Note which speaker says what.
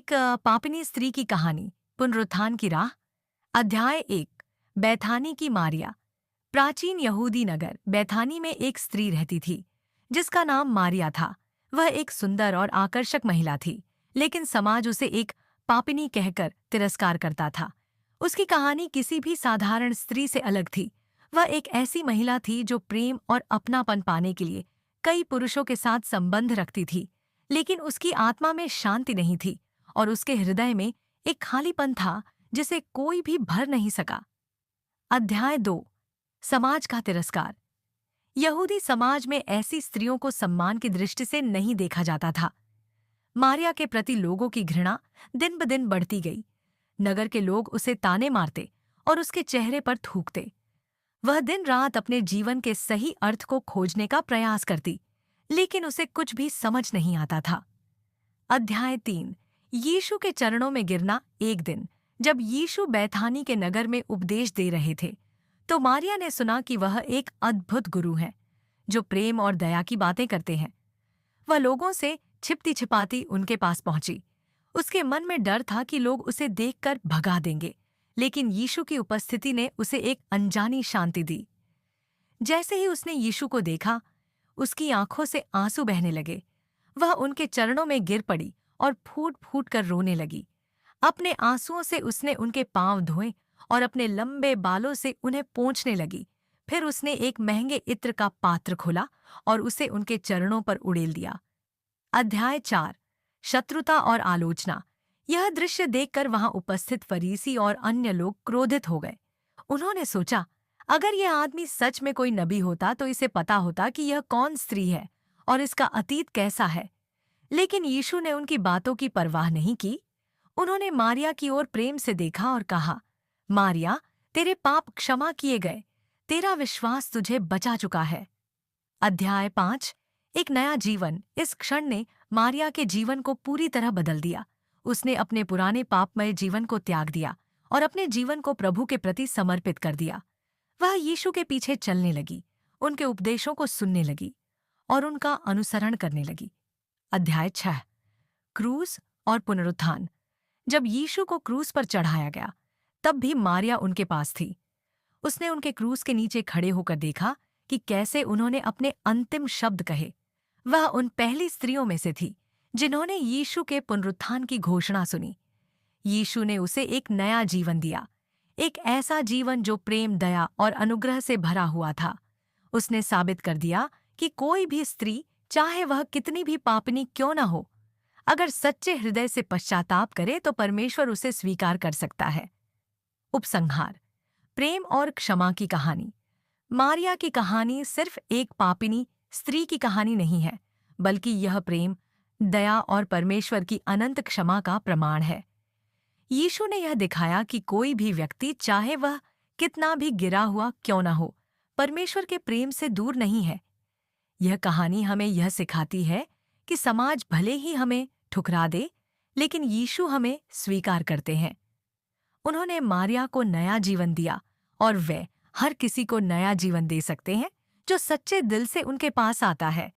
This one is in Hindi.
Speaker 1: एक पापिनी स्त्री की कहानी। पुनरुत्थान की राह। अध्याय 1। बैथानी की मारिया। प्राचीन यहूदी नगर बैथानी में एक स्त्री रहती थी जिसका नाम मारिया था। वह एक सुंदर और आकर्षक महिला थी, लेकिन समाज उसे एक पापिनी कहकर तिरस्कार करता था। उसकी कहानी किसी भी साधारण स्त्री से अलग थी। वह एक ऐसी महिला थी जो प्रेम और अपनापन पाने के लिए कई पुरुषों के साथ संबंध रखती थी, लेकिन उसकी आत्मा में शांति नहीं थी और उसके हृदय में एक खालीपन था जिसे कोई भी भर नहीं सका। अध्याय 2। समाज का तिरस्कार। यहूदी समाज में ऐसी स्त्रियों को सम्मान की दृष्टि से नहीं देखा जाता था। मारिया के प्रति लोगों की घृणा दिन ब दिन बढ़ती गई। नगर के लोग उसे ताने मारते और उसके चेहरे पर थूकते। वह दिन रात अपने जीवन के सही अर्थ को खोजने का प्रयास करती, लेकिन उसे कुछ भी समझ नहीं आता था। अध्याय 3। यीशु के चरणों में गिरना। एक दिन जब यीशु बैथानी के नगर में उपदेश दे रहे थे, तो मारिया ने सुना कि वह एक अद्भुत गुरु है जो प्रेम और दया की बातें करते हैं। वह लोगों से छिपती छिपाती उनके पास पहुंची। उसके मन में डर था कि लोग उसे देखकर भगा देंगे, लेकिन यीशु की उपस्थिति ने उसे एक अनजानी शांति दी। जैसे ही उसने यीशु को देखा, उसकी आंखों से आंसू बहने लगे। वह उनके चरणों में गिर पड़ी और फूट फूट कर रोने लगी। अपने आंसुओं से उसने उनके पांव धोए और अपने लंबे बालों से उन्हें पोंछने लगी। फिर उसने एक महंगे इत्र का पात्र खोला और उसे उनके चरणों पर उड़ेल दिया। अध्याय 4। शत्रुता और आलोचना। यह दृश्य देखकर वहां उपस्थित फरीसी और अन्य लोग क्रोधित हो गए। उन्होंने सोचा, अगर यह आदमी सच में कोई नबी होता तो इसे पता होता कि यह कौन स्त्री है और इसका अतीत कैसा है। लेकिन यीशु ने उनकी बातों की परवाह नहीं की। उन्होंने मारिया की ओर प्रेम से देखा और कहा, मारिया, तेरे पाप क्षमा किए गए, तेरा विश्वास तुझे बचा चुका है। अध्याय 5। एक नया जीवन। इस क्षण ने मारिया के जीवन को पूरी तरह बदल दिया। उसने अपने पुराने पापमय जीवन को त्याग दिया और अपने जीवन को प्रभु के प्रति समर्पित कर दिया। वह यीशु के पीछे चलने लगी, उनके उपदेशों को सुनने लगी और उनका अनुसरण करने लगी। अध्याय 6। क्रूस और पुनरुत्थान। जब यीशु को क्रूस पर चढ़ाया गया, तब भी मारिया उनके पास थी। उसने उनके क्रूस के नीचे खड़े होकर देखा कि कैसे उन्होंने अपने अंतिम शब्द कहे। वह उन पहली स्त्रियों में से थी जिन्होंने यीशु के पुनरुत्थान की घोषणा सुनी। यीशु ने उसे एक नया जीवन दिया, एक ऐसा जीवन जो प्रेम, दया और अनुग्रह से भरा हुआ था। उसने साबित कर दिया कि कोई भी स्त्री, चाहे वह कितनी भी पापनी क्यों न हो, अगर सच्चे हृदय से पश्चाताप करे तो परमेश्वर उसे स्वीकार कर सकता है। उपसंहार। प्रेम और क्षमा की कहानी। मारिया की कहानी सिर्फ एक पापिनी स्त्री की कहानी नहीं है, बल्कि यह प्रेम, दया और परमेश्वर की अनंत क्षमा का प्रमाण है। यीशु ने यह दिखाया कि कोई भी व्यक्ति, चाहे वह कितना भी गिरा हुआ क्यों न हो, परमेश्वर के प्रेम से दूर नहीं है। यह कहानी हमें यह सिखाती है कि समाज भले ही हमें ठुकरा दे, लेकिन यीशु हमें स्वीकार करते हैं। उन्होंने मारिया को नया जीवन दिया और वे हर किसी को नया जीवन दे सकते हैं जो सच्चे दिल से उनके पास आता है।